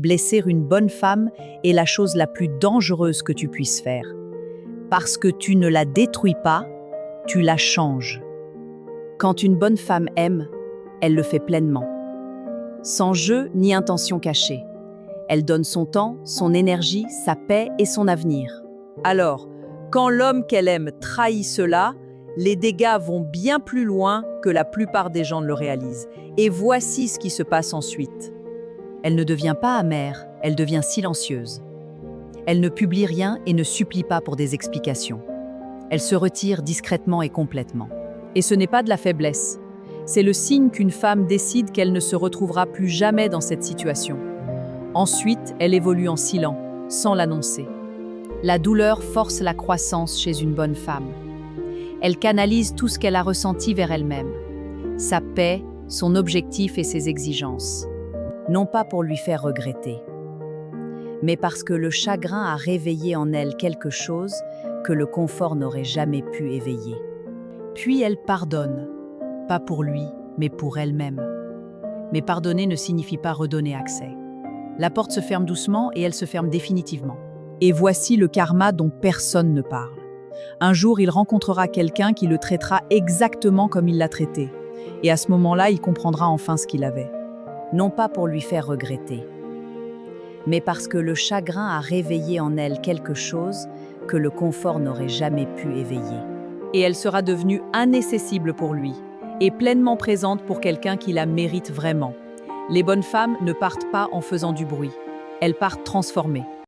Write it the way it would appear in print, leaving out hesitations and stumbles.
blesser une bonne femme est la chose la plus dangereuse que tu puisses faire. Parce que tu ne la détruis pas, tu la changes. Quand une bonne femme aime, elle le fait pleinement. Sans jeu ni intention cachée. Elle donne son temps, son énergie, sa paix et son avenir. Alors, quand l'homme qu'elle aime trahit cela, les dégâts vont bien plus loin que la plupart des gens ne le réalisent. Et voici ce qui se passe ensuite. Elle ne devient pas amère, elle devient silencieuse. Elle ne publie rien et ne supplie pas pour des explications. Elle se retire discrètement et complètement. Et ce n'est pas de la faiblesse. C'est le signe qu'une femme décide qu'elle ne se retrouvera plus jamais dans cette situation. Ensuite, elle évolue en silence, sans l'annoncer. La douleur force la croissance chez une bonne femme. Elle canalise tout ce qu'elle a ressenti vers elle-même. Sa paix, son objectif et ses exigences. Non pas pour lui faire regretter, mais parce que le chagrin a réveillé en elle quelque chose que le confort n'aurait jamais pu éveiller. Puis elle pardonne, pas pour lui, mais pour elle-même. Mais pardonner ne signifie pas redonner accès. La porte se ferme doucement et elle se ferme définitivement. Et voici le karma dont personne ne parle. Un jour, il rencontrera quelqu'un qui le traitera exactement comme il l'a traité. Et à ce moment-là, il comprendra enfin ce qu'il avait. Non pas pour lui faire regretter, mais parce que le chagrin a réveillé en elle quelque chose que le confort n'aurait jamais pu éveiller. Et elle sera devenue inaccessible pour lui, et pleinement présente pour quelqu'un qui la mérite vraiment. Les bonnes femmes ne partent pas en faisant du bruit, elles partent transformées.